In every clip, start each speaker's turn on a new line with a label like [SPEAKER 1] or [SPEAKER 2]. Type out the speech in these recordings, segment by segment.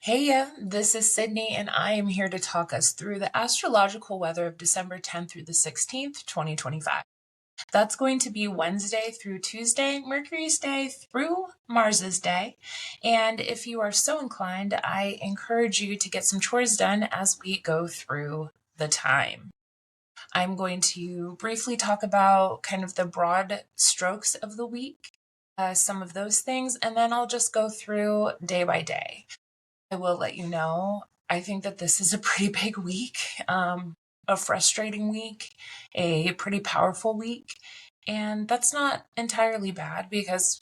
[SPEAKER 1] Hey, this is Sydney, and I am here to talk us through the astrological weather of December 10th through the 16th, 2025. That's going to be Wednesday through Tuesday, Mercury's day through Mars's day. And if you are so inclined, I encourage you to get some chores done as we go through the time. I'm going to briefly talk about kind of the broad strokes of the week, some of those things, and then I'll just go through day by day. I will let you know. I think that this is a pretty big week, a frustrating week, a pretty powerful week. And that's not entirely bad because,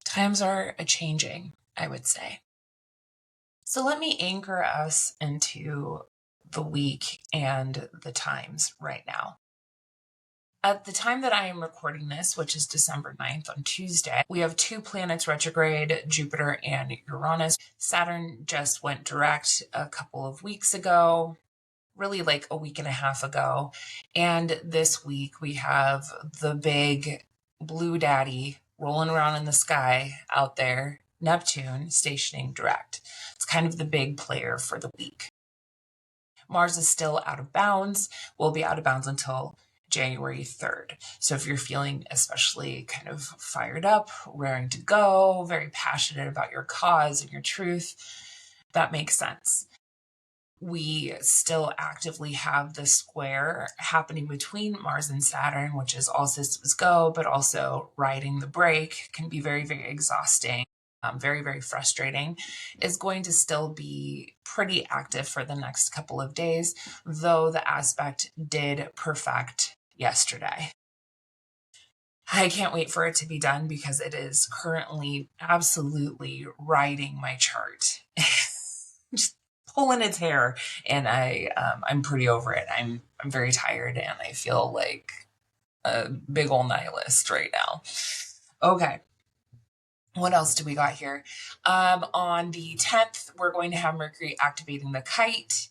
[SPEAKER 1] times are a changing, I would say. So let me anchor us into the week and the times right now. At the time that I am recording this, which is December 9th on Tuesday, we have two planets retrograde, Jupiter and Uranus. Saturn just went direct a couple of weeks ago, really like a week and a half ago. And this week we have the big blue daddy rolling around in the sky out there, Neptune stationing direct. It's kind of the big player for the week. Mars is still out of bounds, will be out of bounds until January 3rd. So if you're feeling especially kind of fired up, raring to go, very passionate about your cause and your truth, that makes sense. We still actively have the square happening between Mars and Saturn, which is all systems go, but also riding the brake can be very, very exhausting. Very, very frustrating, is going to still be pretty active for the next couple of days, though the aspect did perfect yesterday. I can't wait for it to be done because it is currently absolutely riding my chart. Just pulling its hair, and I'm pretty over it. I'm very tired and I feel like a big old nihilist right now. Okay. What else do we got here? On the 10th, we're going to have Mercury activating the kite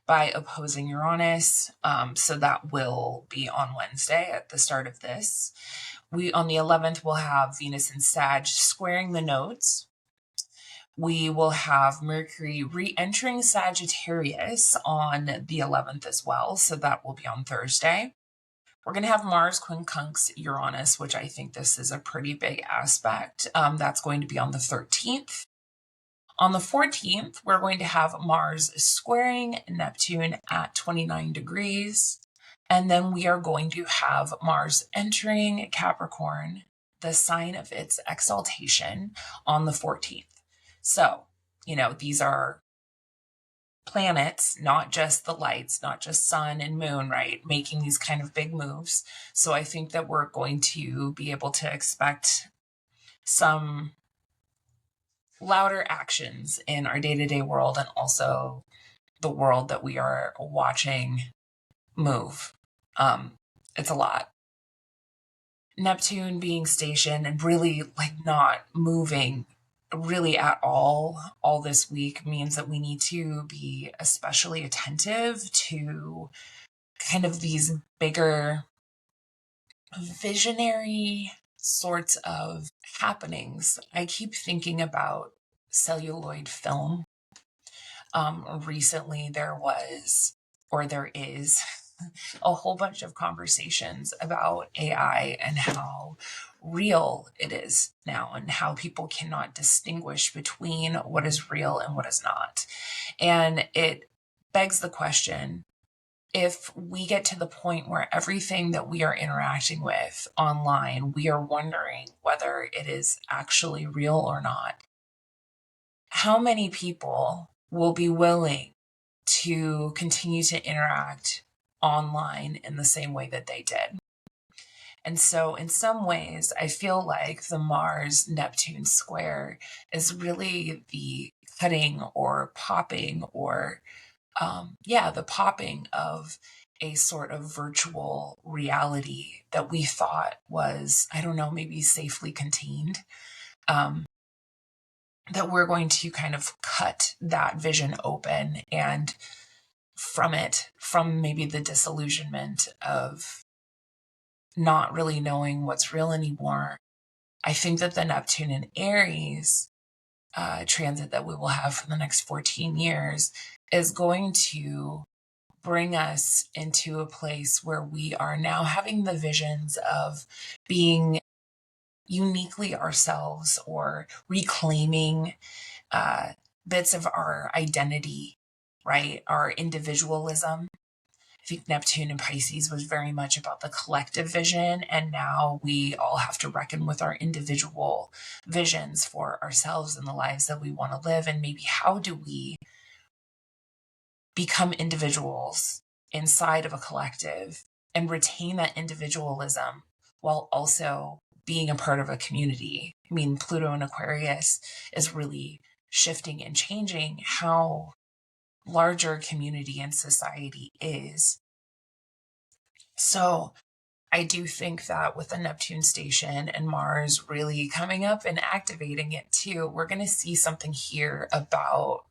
[SPEAKER 1] by opposing Uranus. So that will be on Wednesday at the start of this. We on the 11th will have Venus and Sag squaring the nodes. We will have Mercury re-entering Sagittarius on the 11th as well. So that will be on Thursday. We're going to have Mars quincunx Uranus, which I think this is a pretty big aspect. That's going to be on the 13th. On the 14th, we're going to have Mars squaring Neptune at 29 degrees. And then we are going to have Mars entering Capricorn, the sign of its exaltation, on the 14th. So, these are planets, not just the lights, not just sun and moon, right? Making these kind of big moves. So I think that we're going to be able to expect some louder actions in our day-to-day world and also the world that we are watching move. It's a lot. Neptune being stationed and really like not moving really at all this week means that we need to be especially attentive to kind of these bigger visionary sorts of happenings. I keep thinking about celluloid film. Recently there was, or there is, a whole bunch of conversations about AI and how real it is now and how people cannot distinguish between what is real and what is not. And it begs the question, if we get to the point where everything that we are interacting with online, we are wondering whether it is actually real or not, how many people will be willing to continue to interact online in the same way that they did? And so, in some ways, I feel like the Mars Neptune square is really the cutting or popping or, the popping of a sort of virtual reality that we thought was, I don't know, maybe safely contained. That we're going to kind of cut that vision open, and from maybe the disillusionment of not really knowing what's real anymore, I think that the Neptune in Aries transit that we will have for the next 14 years is going to bring us into a place where we are now having the visions of being uniquely ourselves or reclaiming bits of our identity, right? Our individualism. I think Neptune and Pisces was very much about the collective vision. And now we all have to reckon with our individual visions for ourselves and the lives that we want to live. And maybe how do we become individuals inside of a collective and retain that individualism while also being a part of a community. I mean, Pluto in Aquarius is really shifting and changing how larger community and society is. So I do think that with the Neptune station and Mars really coming up and activating it too, we're going to see something here about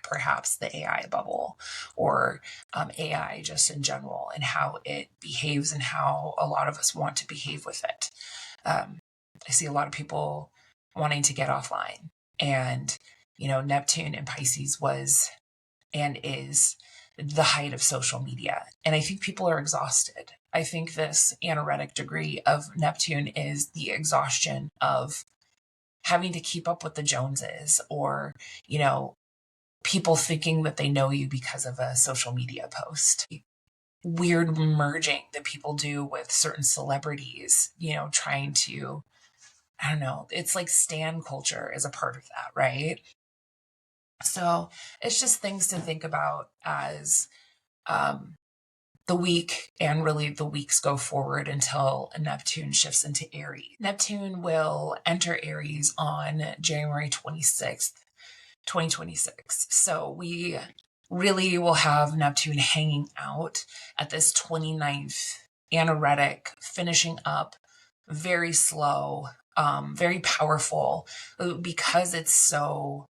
[SPEAKER 1] perhaps the AI bubble or AI just in general and how it behaves and how a lot of us want to behave with it. I see a lot of people wanting to get offline, and Neptune and Pisces was and is the height of social media. And I think people are exhausted. I think this anoretic degree of Neptune is the exhaustion of having to keep up with the Joneses or, people thinking that they know you because of a social media post. Weird merging that people do with certain celebrities, trying to, I don't know, it's like stan culture is a part of that, right? So it's just things to think about as the week and really the weeks go forward until Neptune shifts into Aries. Neptune will enter Aries on January 26th, 2026. So we really will have Neptune hanging out at this 29th anoretic, finishing up very slow, very powerful because it's so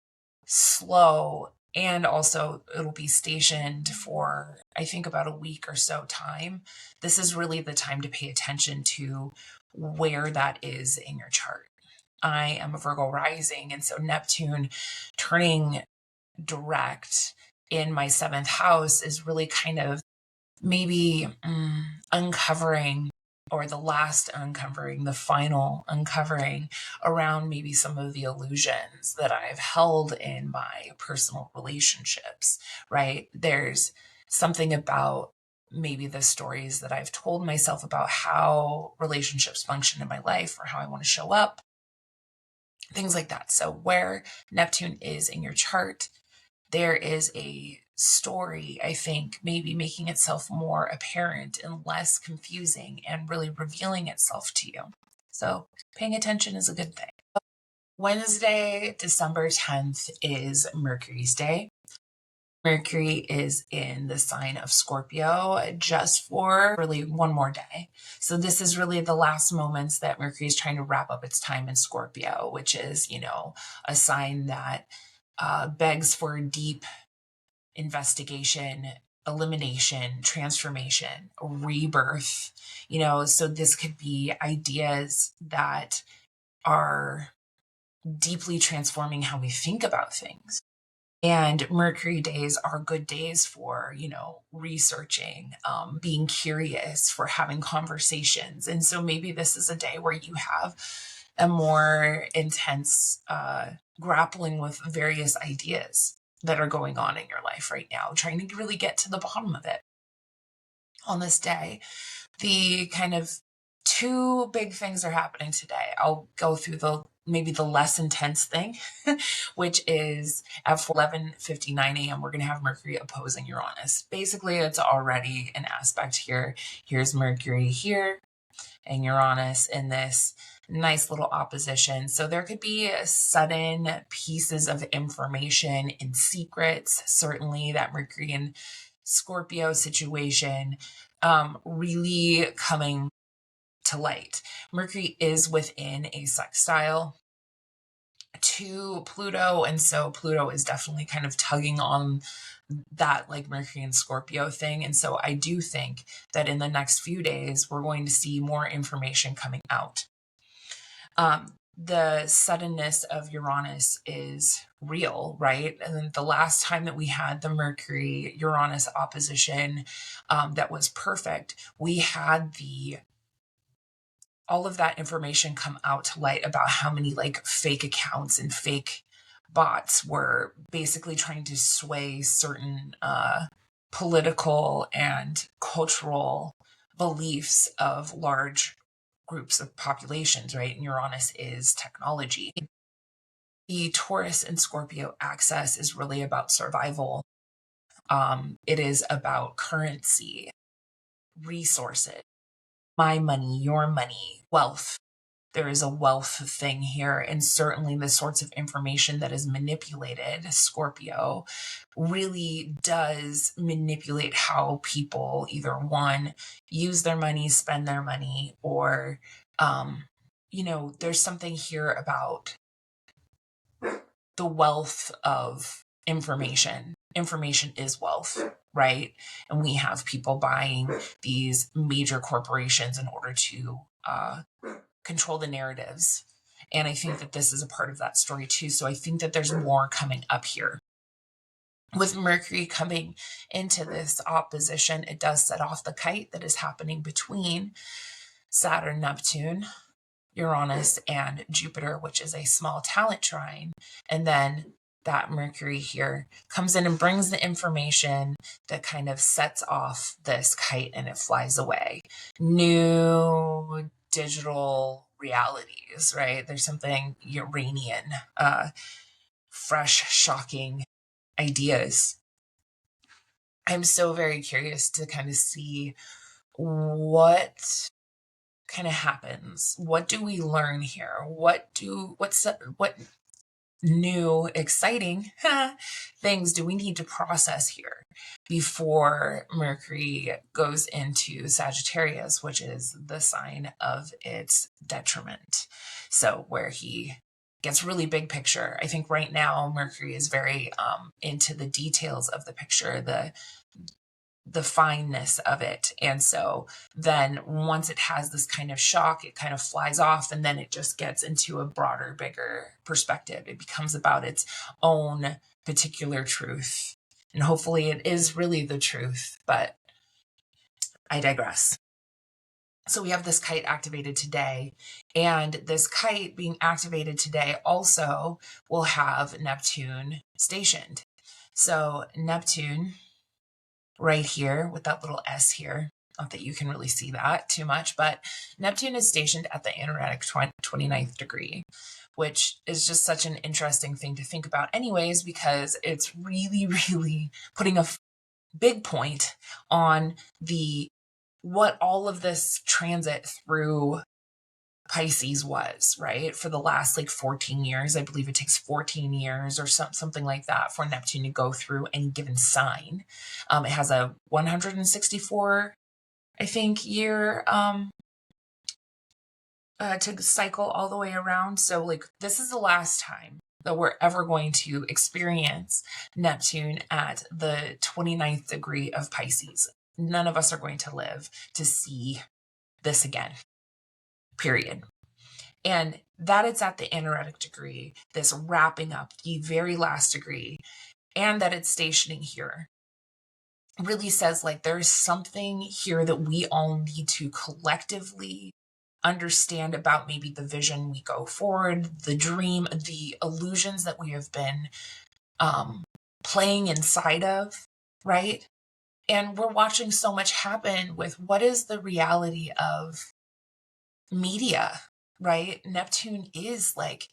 [SPEAKER 1] slow. And also, it'll be stationed for, I think, about a week or so time. This is really the time to pay attention to where that is in your chart. I am a Virgo rising, and so Neptune turning direct in my seventh house is really kind of maybe uncovering, or the last uncovering, the final uncovering around maybe some of the illusions that I've held in my personal relationships, right? There's something about maybe the stories that I've told myself about how relationships function in my life or how I want to show up, things like that. So where Neptune is in your chart, there is a story, I think, maybe making itself more apparent and less confusing and really revealing itself to you. So paying attention is a good thing. Wednesday, December 10th is Mercury's day. Mercury is in the sign of Scorpio just for really one more day. So this is really the last moments that Mercury is trying to wrap up its time in Scorpio, which is, a sign that begs for deep investigation, elimination, transformation, rebirth. So this could be ideas that are deeply transforming how we think about things. And Mercury days are good days for, researching, being curious, for having conversations. And so maybe this is a day where you have a more intense grappling with various ideas that are going on in your life right now, trying to really get to the bottom of it. On this day, the kind of two big things are happening today. I'll go through maybe the less intense thing, which is at 11:59 a.m. we're going to have Mercury opposing Uranus. Basically, it's already an aspect here. Here's Mercury here and Uranus in this nice little opposition. So there could be sudden pieces of information and secrets, certainly that Mercury and Scorpio situation really coming to light. Mercury is within a sextile to Pluto, and so Pluto is definitely kind of tugging on that like Mercury and Scorpio thing. And so I do think that in the next few days we're going to see more information coming out. the suddenness of Uranus is real, right? And then the last time that we had the Mercury Uranus opposition that was perfect, we had the all of that information come out to light about how many like fake accounts and fake bots were basically trying to sway certain political and cultural beliefs of large groups of populations, right? And Uranus is technology. The Taurus and Scorpio axis is really about survival. It is about currency, resources, my money, your money, wealth. There is a wealth thing here, and certainly the sorts of information that is manipulated, Scorpio, really does manipulate how people either one, use their money, spend their money, or, there's something here about the wealth of information. Information is wealth, right? And we have people buying these major corporations in order to control the narratives. And I think that this is a part of that story too. So I think that there's more coming up here. With Mercury coming into this opposition, it does set off the kite that is happening between Saturn, Neptune, Uranus, and Jupiter, which is a small talent trine. And then that Mercury here comes in and brings the information that kind of sets off this kite and it flies away. New digital realities, right? There's something Uranian, fresh, shocking ideas. I'm so very curious to kind of see what kind of happens. What do we learn here? What new exciting things do we need to process here before Mercury goes into Sagittarius, which is the sign of its detriment? So where he gets really big picture. I think right now Mercury is very into the details of the picture, the fineness of it. And so then once it has this kind of shock, it kind of flies off, and then it just gets into a broader, bigger perspective. It becomes about its own particular truth. And hopefully it is really the truth, but I digress. So we have this kite activated today, and this kite being activated today also will have Neptune stationed. So Neptune right here with that little S here. Not that you can really see that too much, but Neptune is stationed at the anaretic 29th degree, which is just such an interesting thing to think about anyways, because it's really, really putting a big point on what all of this transit through Pisces was, right? For the last like 14 years, I believe it takes 14 years or something like that for Neptune to go through any given sign. It has a 164, I think, year to cycle all the way around. So like this is the last time that we're ever going to experience Neptune at the 29th degree of Pisces. None of us are going to live to see this again. Period. And that it's at the anaretic degree, this wrapping up the very last degree, and that it's stationing here really says like there's something here that we all need to collectively understand about maybe the vision we go forward, the dream, the illusions that we have been playing inside of, right? And we're watching so much happen with what is the reality of media, right? Neptune is like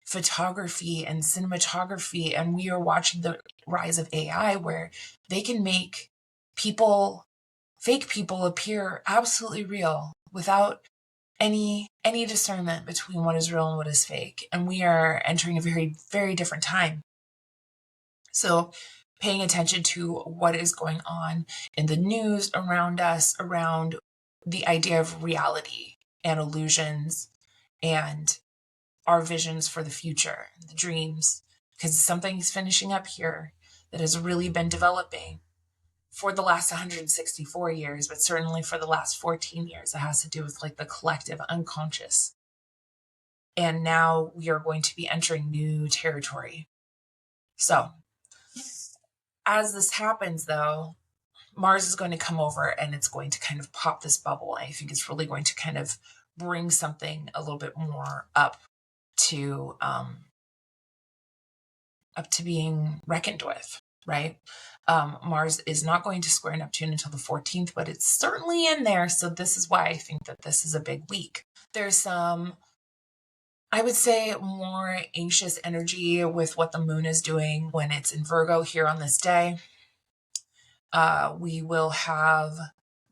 [SPEAKER 1] photography and cinematography, and we are watching the rise of AI where they can make fake people appear absolutely real without any discernment between what is real and what is fake. And we are entering a very, very different time. So paying attention to what is going on in the news around us, around the idea of reality and illusions and our visions for the future, the dreams, because something's finishing up here that has really been developing for the last 164 years, but certainly for the last 14 years. It has to do with like the collective unconscious. And now we are going to be entering new territory. So as this happens, though, Mars is going to come over and it's going to kind of pop this bubble. I think it's really going to kind of bring something a little bit more to being reckoned with, right? Mars is not going to square Neptune until the 14th, but it's certainly in there. So this is why I think that this is a big week. There's some, I would say, more anxious energy with what the moon is doing when it's in Virgo here on this day. We will have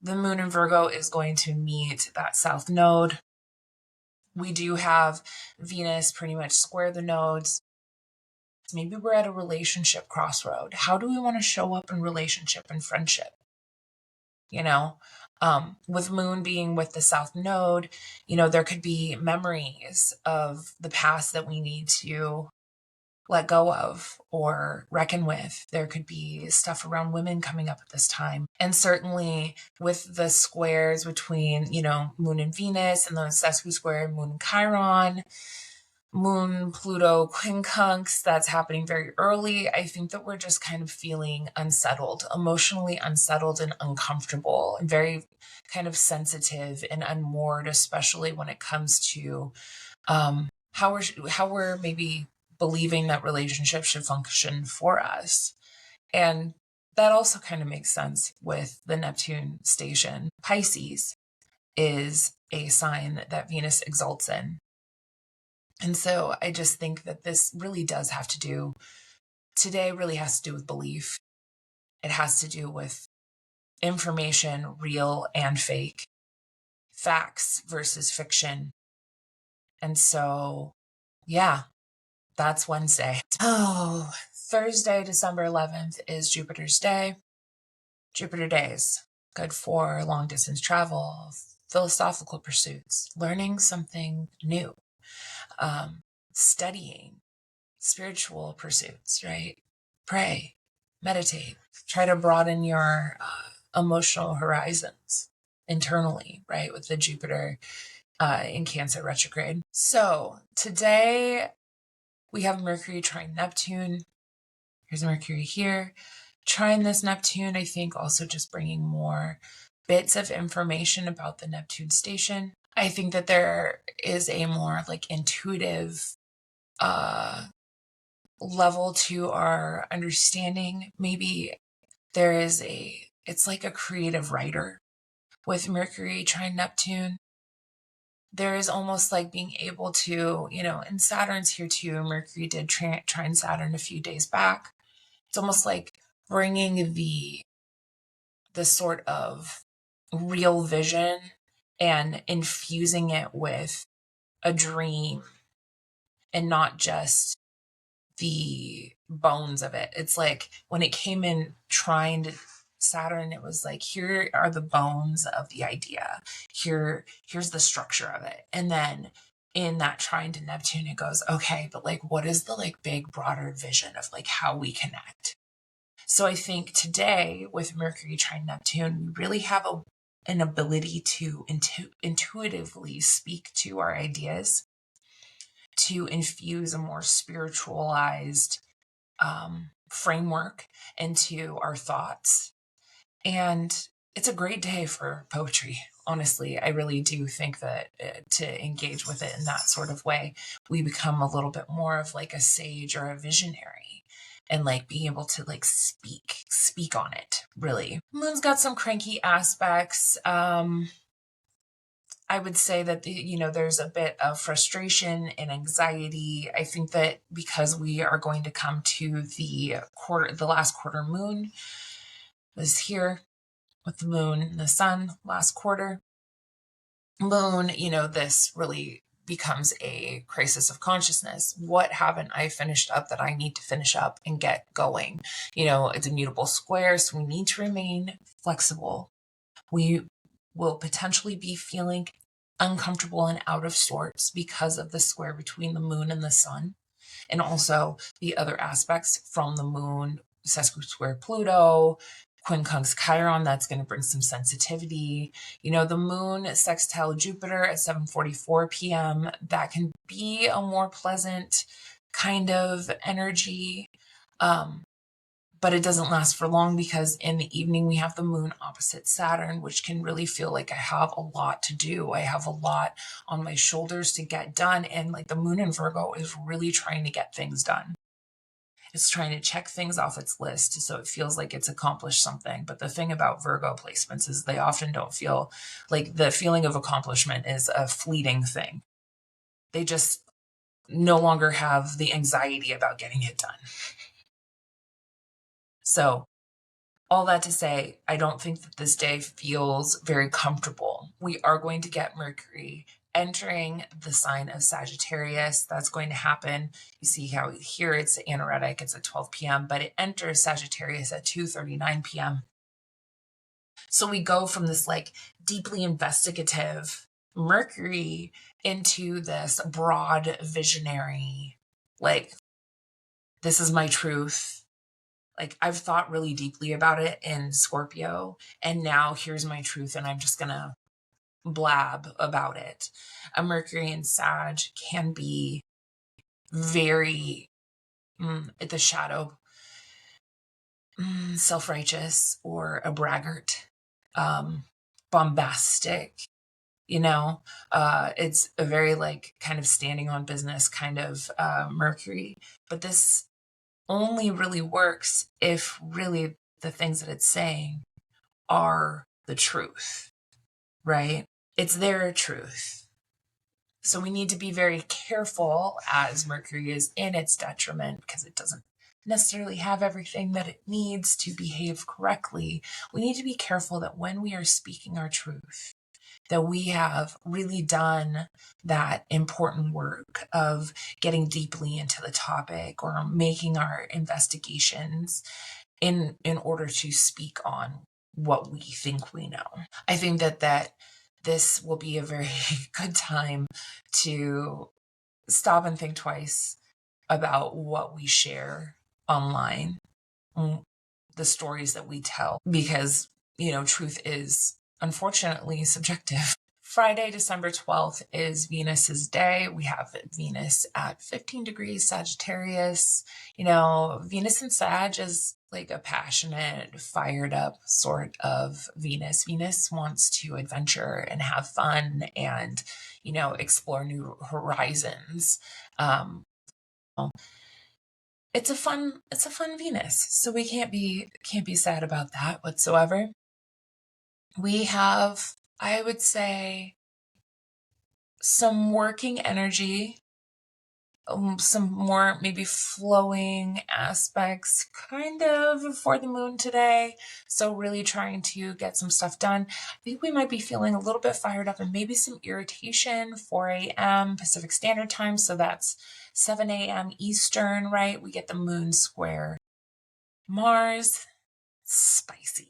[SPEAKER 1] the moon in Virgo is going to meet that south node. We do have Venus pretty much square the nodes. Maybe we're at a relationship crossroad. How do we want to show up in relationship and friendship? With moon being with the south node, there could be memories of the past that we need to let go of or reckon with. There could be stuff around women coming up at this time. And certainly with the squares between, moon and Venus, and the sesqui square, moon and Chiron, moon, Pluto, quincunx, that's happening very early. I think that we're just kind of feeling unsettled, emotionally unsettled and uncomfortable, and very kind of sensitive and unmoored, especially when it comes to how we're maybe believing that relationships should function for us. And that also kind of makes sense with the Neptune station. Pisces is a sign that Venus exalts in. And so I just think that this really does have to do, today really has to do with belief. It has to do with information, real and fake, facts versus fiction. And so, yeah, that's Wednesday. Oh, Thursday, December 11th is Jupiter's day. Jupiter days, good for long distance travel, philosophical pursuits, learning something new, studying, spiritual pursuits, right? Pray, meditate, try to broaden your emotional horizons internally, right? With the Jupiter in Cancer retrograde. So today we have Mercury trine Neptune. Here's Mercury here. Trine this Neptune, I think also just bringing more bits of information about the Neptune station. I think that there is a more intuitive level to our understanding. Maybe it's like a creative writer with Mercury trine Neptune. There is almost like being able to, and Saturn's here too. Mercury did trine Saturn a few days back. It's almost like bringing the sort of real vision and infusing it with a dream and not just the bones of it. It's like when it came in trine Saturn, it was like, here are the bones of the idea. Here's the structure of it. And then in that trine to Neptune, it goes, okay, but what is the big broader vision of how we connect? So I think today with Mercury trine Neptune, we really have an ability to intuitively speak to our ideas, to infuse a more spiritualized framework into our thoughts. And it's a great day for poetry. Honestly, I really do think that to engage with it in that sort of way, we become a little bit more of a sage or a visionary, and being able to speak on it, really. Moon's got some cranky aspects. I would say that there's a bit of frustration and anxiety. I think that because we are going to come to the last quarter moon is here with the moon and the sun, last quarter moon, this really becomes a crisis of consciousness. What haven't I finished up that I need to finish up and get going? It's a mutable square, so we need to remain flexible. We will potentially be feeling uncomfortable and out of sorts because of the square between the moon and the sun, and also the other aspects from the moon, sesqui square Pluto, quincunx Chiron, that's going to bring some sensitivity. The moon sextile Jupiter at 7:44 p.m., that can be a more pleasant kind of energy. But it doesn't last for long, because in the evening we have the moon opposite Saturn, which can really feel like I have a lot to do. I have a lot on my shoulders to get done. And like the moon in Virgo is really trying to get things done. It's trying to check things off its list so it feels like it's accomplished something. But the thing about Virgo placements is they often don't feel like the feeling of accomplishment is a fleeting thing. They just no longer have the anxiety about getting it done. So all that to say, I don't think that this day feels very comfortable. We are going to get Mercury entering the sign of Sagittarius. That's going to happen. You see how here it's anaretic, it's at 12 p.m., but it enters Sagittarius at 2:39 p.m. So we go from this like deeply investigative Mercury into this broad visionary, like, this is my truth. Like, I've thought really deeply about it in Scorpio, and now here's my truth, and I'm just gonna blab about it. A Mercury in Sag can be very at the shadow, self-righteous, or a braggart, bombastic. It's a very like kind of standing on business kind of Mercury, but this only really works if really the things that it's saying are the truth, right? It's their truth. So we need to be very careful as Mercury is in its detriment, because it doesn't necessarily have everything that it needs to behave correctly. We need to be careful that when we are speaking our truth, that we have really done that important work of getting deeply into the topic or making our investigations in order to speak on what we think we know. I think that this will be a very good time to stop and think twice about what we share online, the stories that we tell, because, truth is unfortunately subjective. Friday, December 12th is Venus's day. We have Venus at 15 degrees Sagittarius. Venus in Sag is like a passionate, fired up sort of Venus. Venus wants to adventure and have fun and, explore new horizons. It's a fun Venus. So we can't be sad about that whatsoever. We have, I would say, some working energy, some more maybe flowing aspects kind of for the moon today. So really trying to get some stuff done. I think we might be feeling a little bit fired up and maybe some irritation, 4 a.m. Pacific Standard Time. So that's 7 a.m. Eastern, right? We get the moon square Mars. Spicy.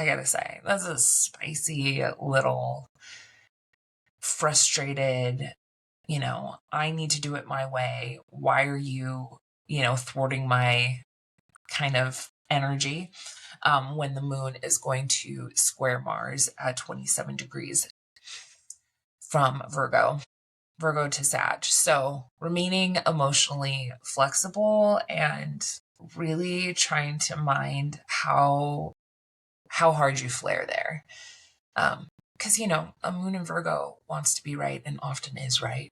[SPEAKER 1] I gotta say, that's a spicy little frustrated, I need to do it my way. Why are you, thwarting my kind of energy when the moon is going to square Mars at 27 degrees from Virgo to Sag. So remaining emotionally flexible and really trying to mind how hard you flare there. Because, a moon in Virgo wants to be right and often is right,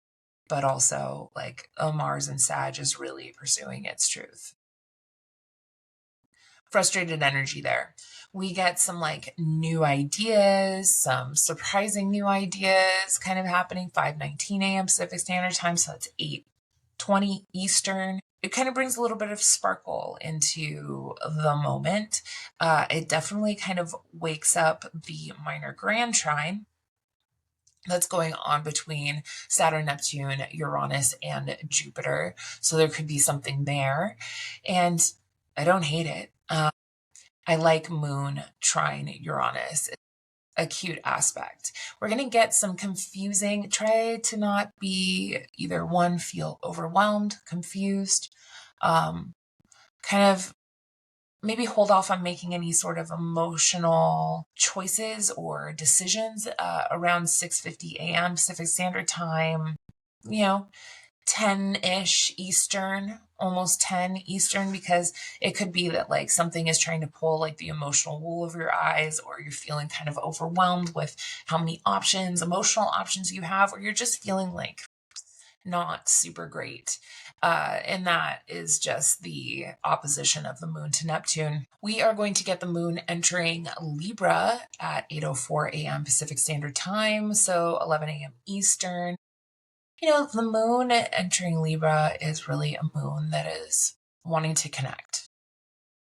[SPEAKER 1] but also like a Mars in Sag is really pursuing its truth. Frustrated energy there. We get some like new ideas, some surprising new ideas kind of happening, 5:19 a.m. Pacific Standard Time, so that's 8:20 Eastern. It kind of brings a little bit of sparkle into the moment. It definitely kind of wakes up the minor grand trine that's going on between Saturn, Neptune, Uranus, and Jupiter. So there could be something there. And I don't hate it. I like Moon trine Uranus. It's a cute aspect. We're going to get some confusing, try to not be either one, feel overwhelmed, confused, kind of maybe hold off on making any sort of emotional choices or decisions around 6:50 a.m. Pacific Standard Time, 10-ish Eastern, almost 10 Eastern, because it could be that like something is trying to pull like the emotional wool over your eyes, or you're feeling kind of overwhelmed with how many emotional options you have, or you're just feeling like not super great. And that is just the opposition of the moon to Neptune. We are going to get the moon entering Libra at 8:04 a.m. Pacific Standard Time, so 11 a.m. Eastern. The moon entering Libra is really a moon that is wanting to connect,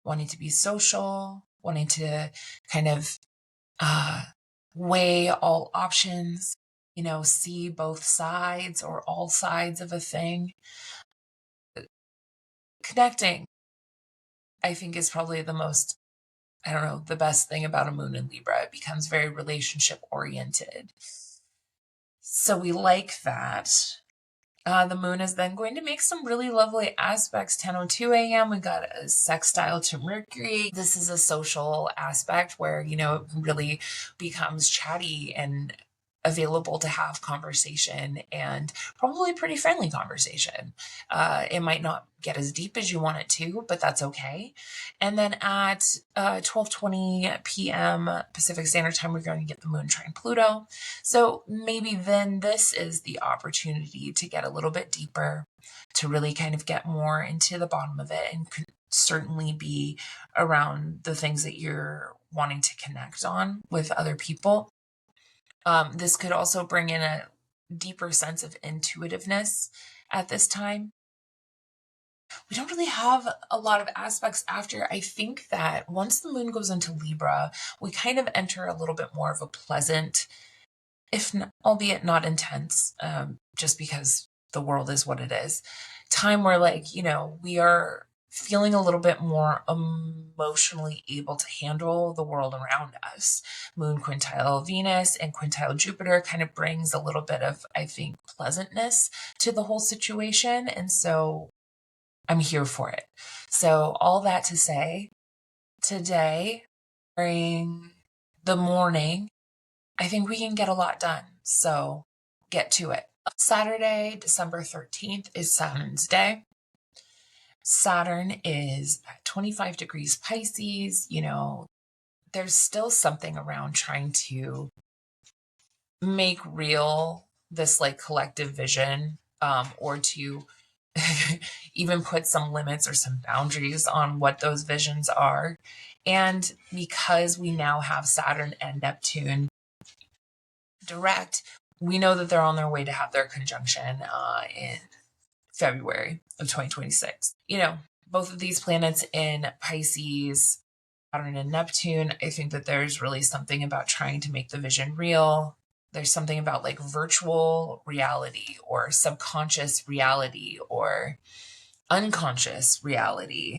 [SPEAKER 1] wanting to be social, wanting to kind of weigh all options, see both sides or all sides of a thing. Connecting, I think, is probably the most, I don't know, the best thing about a moon in Libra. It becomes very relationship oriented. So we like that. The moon is then going to make some really lovely aspects. 10:02 a.m. We got a sextile to Mercury. This is a social aspect where, it really becomes chatty and available to have conversation, and probably pretty friendly conversation. It might not get as deep as you want it to, but that's okay. And then at 12:20 p.m. Pacific Standard Time, we're going to get the moon trine Pluto. So maybe then this is the opportunity to get a little bit deeper, to really kind of get more into the bottom of it, and could certainly be around the things that you're wanting to connect on with other people. This could also bring in a deeper sense of intuitiveness at this time. We don't really have a lot of aspects after. I think that once the moon goes into Libra, we kind of enter a little bit more of a pleasant, if not, albeit not intense, just because the world is what it is, time where we are feeling a little bit more emotionally able to handle the world around us. Moon quintile Venus and quintile Jupiter kind of brings a little bit of, I think, pleasantness to the whole situation. And so I'm here for it. So all that to say, today, during the morning, I think we can get a lot done. So get to it. Saturday, December 13th is Saturn's day. Saturn is at 25 degrees Pisces. There's still something around trying to make real this like collective vision, or to even put some limits or some boundaries on what those visions are. And because we now have Saturn and Neptune direct, we know that they're on their way to have their conjunction in February of 2026. Both of these planets in Pisces, Saturn and Neptune, I think that there's really something about trying to make the vision real. There's something about like virtual reality or subconscious reality or unconscious reality,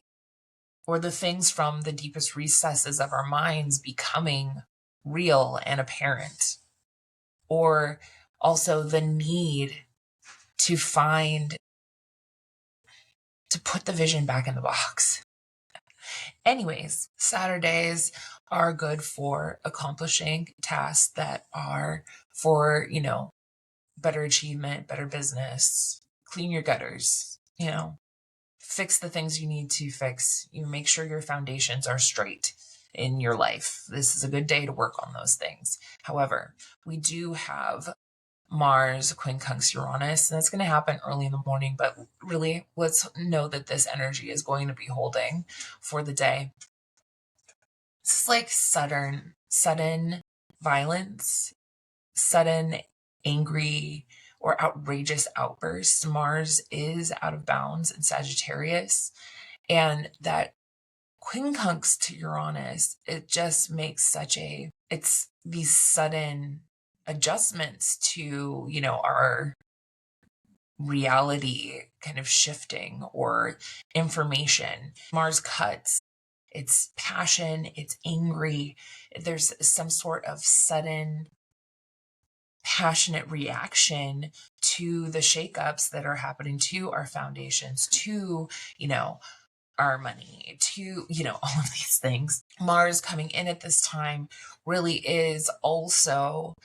[SPEAKER 1] or the things from the deepest recesses of our minds becoming real and apparent, or also the need to put the vision back in the box. Anyways, Saturdays are good for accomplishing tasks that are for, better achievement, better business, clean your gutters, fix the things you need to fix. You make sure your foundations are straight in your life. This is a good day to work on those things. However, we do have Mars quincunx Uranus, and that's going to happen early in the morning, but really let's know that this energy is going to be holding for the day. This is like sudden violence, sudden angry or outrageous outbursts. Mars is out of bounds in Sagittarius, and that quincunx to Uranus, it just makes it's these sudden adjustments to, our reality kind of shifting, or information. Mars cuts. It's passion, it's angry. There's some sort of sudden passionate reaction to the shakeups that are happening to our foundations, to, our money, to, all of these things. Mars coming in at this time really is also,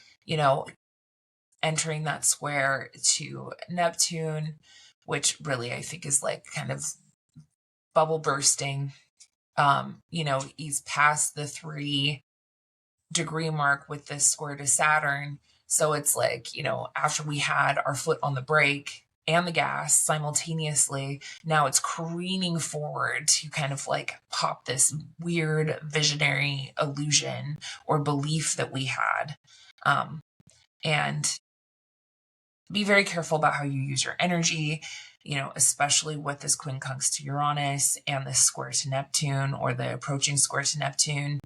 [SPEAKER 1] entering that square to Neptune, which really I think is like kind of bubble bursting. He's past the 3-degree mark with this square to Saturn. So it's like, after we had our foot on the brake and the gas simultaneously, now it's careening forward to kind of like pop this weird visionary illusion or belief that we had. And be very careful about how you use your energy, especially with this quincunx to Uranus and this square to Neptune, or the approaching square to Neptune.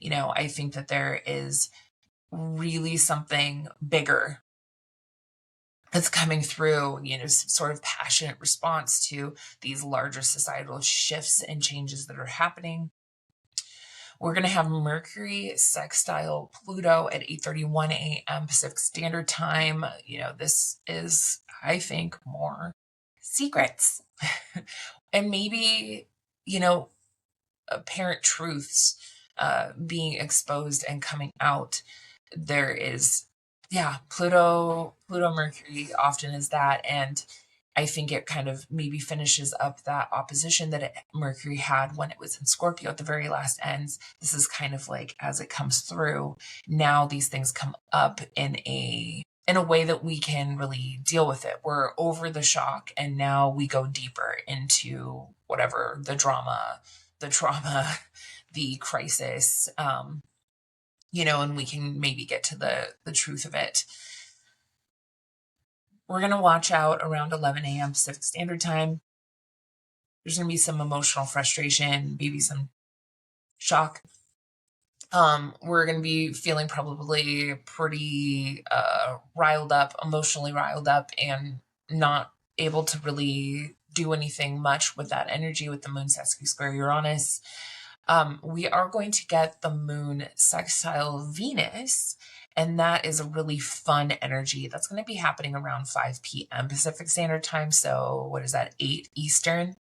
[SPEAKER 1] I think that there is really something bigger that's coming through, some sort of passionate response to these larger societal shifts and changes that are happening. We're going to have Mercury sextile Pluto at 8:31 a.m. Pacific Standard Time. This is, I think, more secrets and maybe, apparent truths being exposed and coming out. There is, Pluto Mercury often is that. And I think it kind of maybe finishes up that opposition that Mercury had when it was in Scorpio at the very last ends. This is kind of like, as it comes through, now these things come up in a way that we can really deal with it. We're over the shock, and now we go deeper into whatever the drama, the crisis, and we can maybe get to the truth of it. We're going to watch out around 11 a.m. Pacific Standard Time. There's going to be some emotional frustration, maybe some shock. We're going to be feeling probably pretty emotionally riled up, and not able to really do anything much with that energy with the moon sextile square Uranus. We are going to get the moon sextile Venus, and that is a really fun energy. That's going to be happening around 5 p.m. Pacific Standard Time. So what is that, 8 Eastern?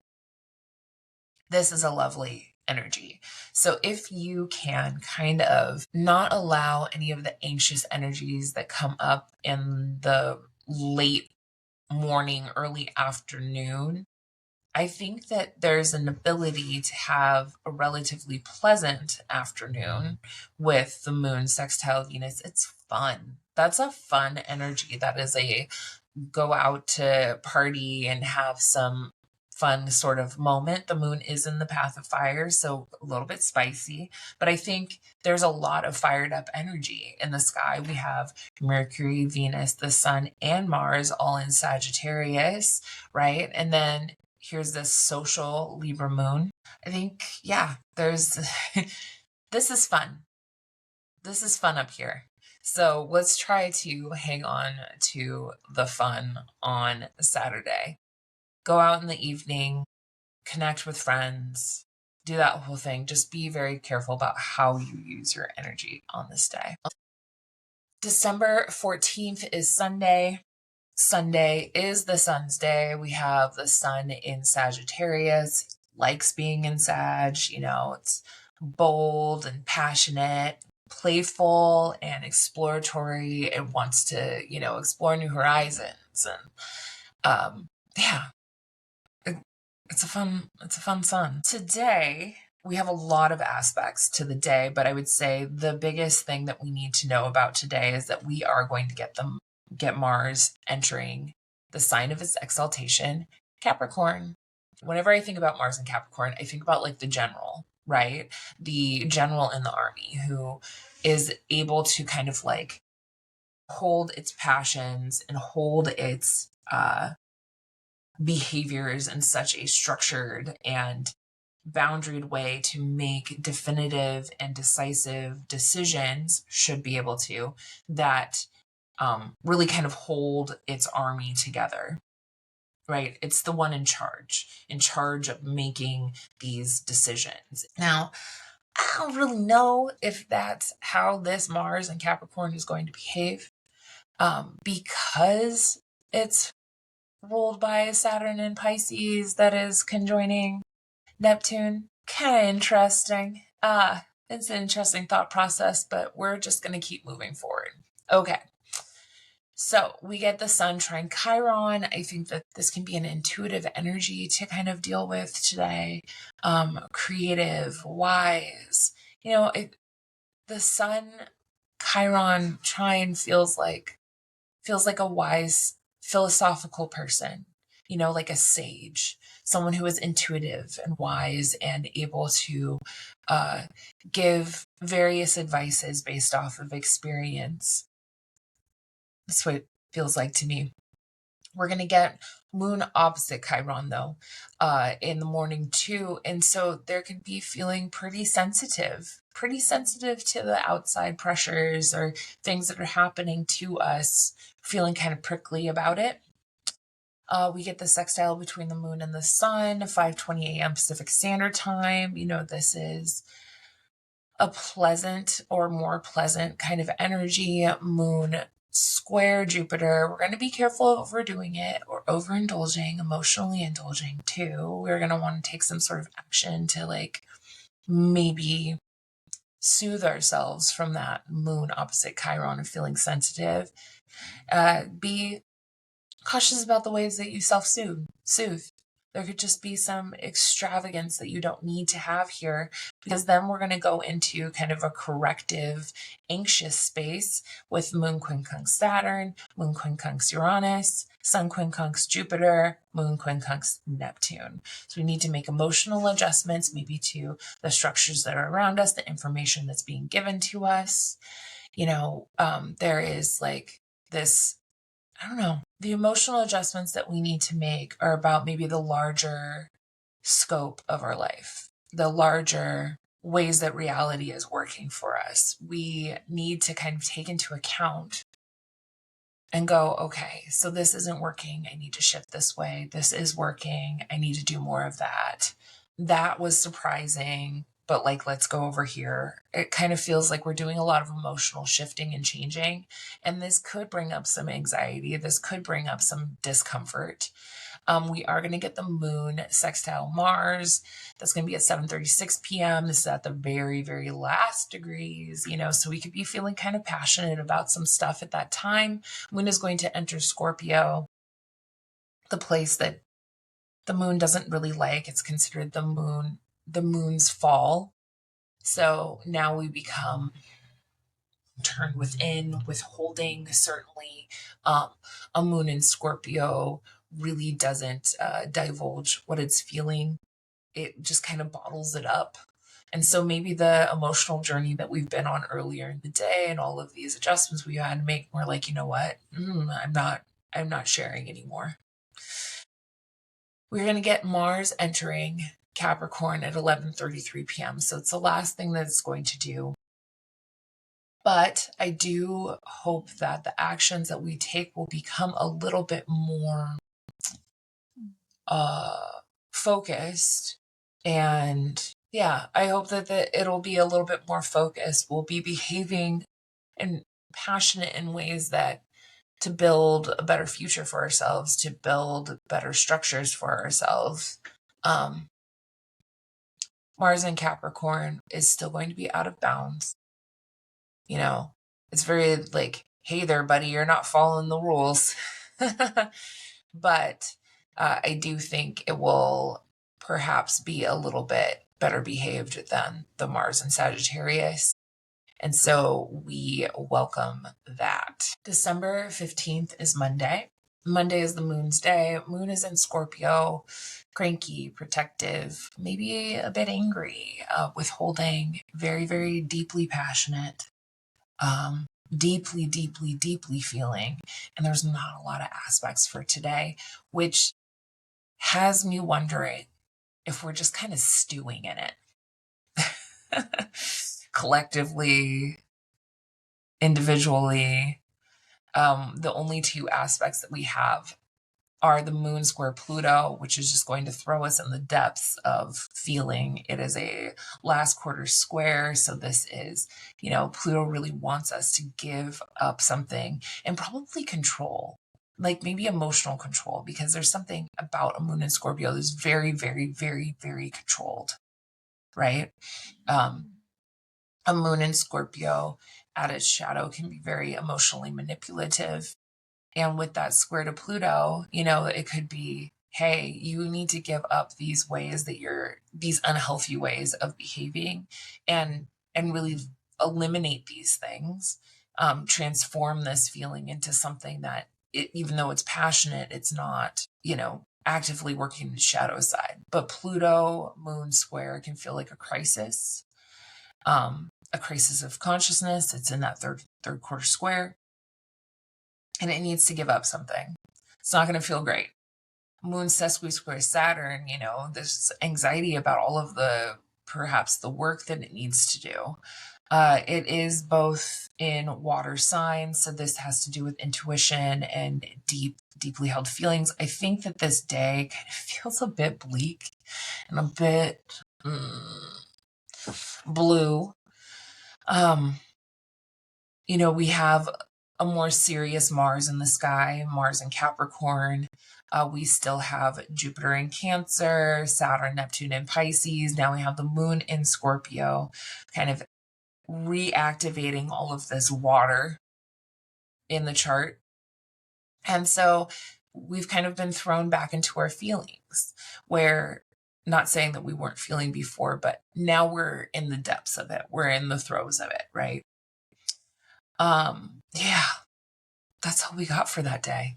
[SPEAKER 1] This is a lovely energy. So if you can kind of not allow any of the anxious energies that come up in the late morning, early afternoon, I think that there's an ability to have a relatively pleasant afternoon with the moon sextile Venus. It's fun. That's a fun energy. That is a go out to party and have some fun sort of moment. The moon is in the path of fire, so a little bit spicy, but I think there's a lot of fired up energy in the sky. We have Mercury, Venus, the Sun, and Mars all in Sagittarius, right? And then here's this social Libra moon. I think, there's, this is fun. This is fun up here. So let's try to hang on to the fun on Saturday. Go out in the evening, connect with friends, do that whole thing. Just be very careful about how you use your energy on this day. December 14th is Sunday. Sunday is the Sun's day. We have the Sun in Sagittarius, likes being in Sag, it's bold and passionate, playful and exploratory. It wants to, explore new horizons. And it's a fun sun. Today, we have a lot of aspects to the day, but I would say the biggest thing that we need to know about today is that we are going to get Mars entering the sign of its exaltation, Capricorn. Whenever I think about Mars and Capricorn, I think about like the general, right? The general in the army who is able to kind of like hold its passions and hold its behaviors in such a structured and boundaried way to make definitive and decisive decisions, should be able to, that really kind of hold its army together, right? It's the one in charge of making these decisions. Now, I don't really know if that's how this Mars and Capricorn is going to behave, because it's ruled by Saturn and Pisces that is conjoining Neptune, kind of interesting. It's an interesting thought process, but we're just going to keep moving forward. Okay. So we get the Sun trine Chiron. I think that this can be an intuitive energy to kind of deal with today. Creative, wise. The Sun Chiron trine feels like a wise philosophical person, like a sage, someone who is intuitive and wise and able to give various advices based off of experience. That's what it feels like to me. We're going to get Moon opposite Chiron, though, in the morning, too. And so there could be feeling pretty sensitive to the outside pressures or things that are happening to us, feeling kind of prickly about it. We get the sextile between the moon and the sun, 5:20 a.m. Pacific Standard Time. This is a pleasant or more pleasant kind of energy. Moon square Jupiter. We're going to be careful of overdoing it or overindulging, emotionally indulging too. We're going to want to take some sort of action to maybe soothe ourselves from that moon opposite Chiron of feeling sensitive. Be cautious about the ways that you self-soothe. There could just be some extravagance that you don't need to have here, because then we're going to go into kind of a corrective, anxious space with Moon quincunx Saturn, Moon quincunx Uranus, Sun quincunx Jupiter, Moon quincunx Neptune. So we need to make emotional adjustments, maybe to the structures that are around us, the information that's being given to us. There is this, I don't know, the emotional adjustments that we need to make are about maybe the larger scope of our life, the larger ways that reality is working for us. We need to kind of take into account and go, okay, so this isn't working. I need to shift this way. This is working. I need to do more of that. That was surprising, but let's go over here. It kind of feels like we're doing a lot of emotional shifting and changing. And this could bring up some anxiety. This could bring up some discomfort. We are going to get the moon sextile Mars. That's going to be at 7:36 p.m. This is at the very, very last degrees, so we could be feeling kind of passionate about some stuff at that time. Moon is going to enter Scorpio, the place that the moon doesn't really like. It's considered the moon's fall. So now we become turned within, withholding. Certainly, a moon in Scorpio really doesn't divulge what it's feeling. It just kind of bottles it up. And so maybe the emotional journey that we've been on earlier in the day and all of these adjustments we had to make, we're like, you know what? I'm not sharing anymore. We're going to get Mars entering Capricorn at 11:33 p.m. So it's the last thing that it's going to do. But I do hope that the actions that we take will become a little bit more focused. And yeah, I hope that it'll be a little bit more focused. We'll be behaving and passionate in ways that to build a better future for ourselves, to build better structures for ourselves. Mars in Capricorn is still going to be out of bounds. It's very hey there, buddy, you're not following the rules. But I do think it will perhaps be a little bit better behaved than the Mars in Sagittarius. And so we welcome that. December 15th is Monday. Monday is the moon's day. Moon is in Scorpio, cranky, protective, maybe a bit angry, withholding, very, very deeply passionate, deeply, deeply, deeply feeling. And there's not a lot of aspects for today, which has me wondering if we're just kind of stewing in it. Collectively, individually. The only two aspects that we have are the moon square Pluto, which is just going to throw us in the depths of feeling. It is a last quarter square. So this is, Pluto really wants us to give up something and probably control. like maybe emotional control, because there's something about a moon in Scorpio that's very, very, very, very controlled, right? A moon in Scorpio at its shadow can be very emotionally manipulative. And with that square to Pluto, it could be, hey, you need to give up these ways that these unhealthy ways of behaving, and really eliminate these things, transform this feeling into something that even though it's passionate, it's not, actively working the shadow side. But Pluto moon square can feel like a crisis of consciousness. It's in that third quarter square, and it needs to give up something. It's not going to feel great. Moon sesqui square Saturn, there's anxiety about all of perhaps the work that it needs to do. It is both in water signs, so this has to do with intuition and deeply held feelings. I think that this day kind of feels a bit bleak and a bit blue. We have a more serious Mars in the sky, Mars in Capricorn. We still have Jupiter in Cancer, Saturn, Neptune in Pisces. Now we have the moon in Scorpio, kind of reactivating all of this water in the chart. And so we've kind of been thrown back into our feelings, where, not saying that we weren't feeling before, but now we're in the depths of it. We're in the throes of it, right? Yeah, that's all we got for that day.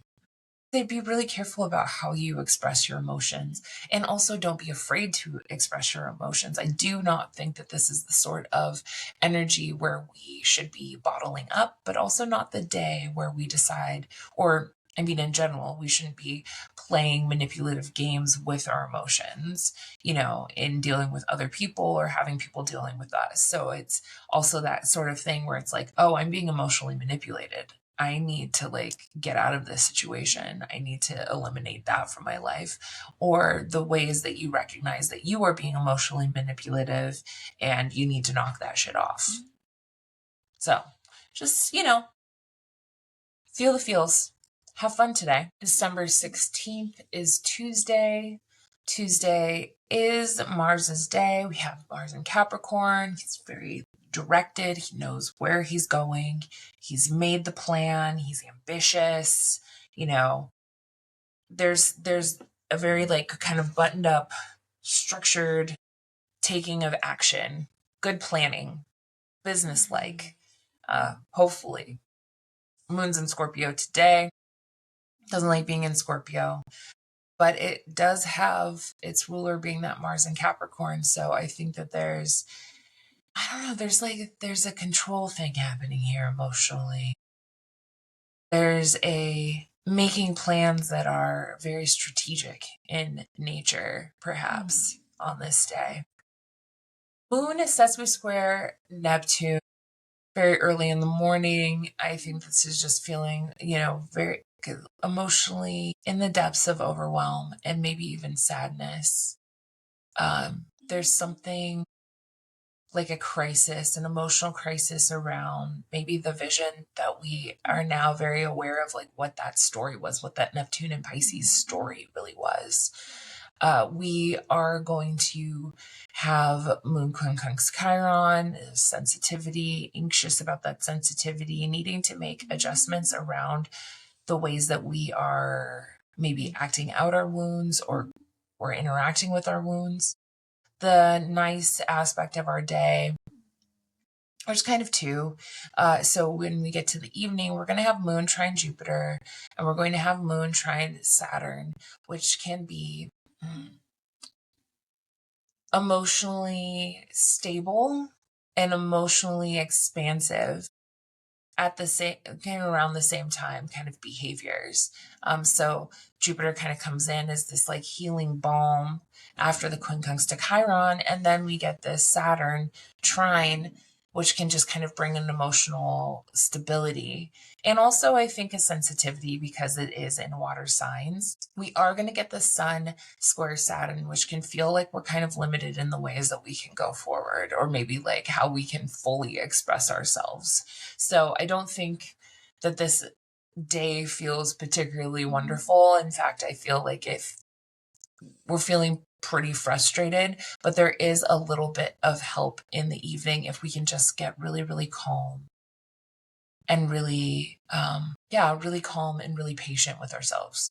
[SPEAKER 1] They'd be really careful about how you express your emotions, and also don't be afraid to express your emotions. I do not think that this is the sort of energy where we should be bottling up, but also not the day where we decide, or I mean, in general, we shouldn't be playing manipulative games with our emotions, in dealing with other people or having people dealing with us. So it's also that sort of thing where it's like, oh, I'm being emotionally manipulated. I need to get out of this situation. I need to eliminate that from my life. Or the ways that you recognize that you are being emotionally manipulative and you need to knock that shit off. So just, feel the feels. Have fun today. December 16th is Tuesday. Tuesday is Mars's day. We have Mars in Capricorn. He's very directed. He knows where he's going. He's made the plan. He's ambitious. There's a very kind of buttoned up, structured taking of action, good planning, business-like, hopefully. Moon's in Scorpio today. Doesn't like being in Scorpio, but it does have its ruler being that Mars in Capricorn. So I think that there's a control thing happening here emotionally. There's a making plans that are very strategic in nature, perhaps, on this day. Moon is sesqui square Neptune very early in the morning. I think this is just feeling, very emotionally in the depths of overwhelm and maybe even sadness. There's something like a crisis, an emotional crisis around maybe the vision that we are now very aware of, what that story was, what that Neptune and Pisces story really was. We are going to have Moon conjunct Chiron, sensitivity, anxious about that sensitivity, needing to make adjustments around the ways that we are maybe acting out our wounds or interacting with our wounds. The nice aspect of our day, there's kind of two. So when we get to the evening, we're going to have Moon trine Jupiter, and we're going to have Moon trine Saturn, which can be emotionally stable and emotionally expansive at the same kind of around the same time kind of behaviors. So Jupiter kind of comes in as this healing balm after the quincunx to Chiron, and then we get this Saturn trine, which can just kind of bring an emotional stability. And also, I think, a sensitivity because it is in water signs. We are going to get the Sun square Saturn, which can feel like we're kind of limited in the ways that we can go forward, or maybe how we can fully express ourselves. So I don't think that this day feels particularly wonderful. In fact, I feel like if we're feeling pretty frustrated, but there is a little bit of help in the evening if we can just get really, really calm and really, really calm and really patient with ourselves.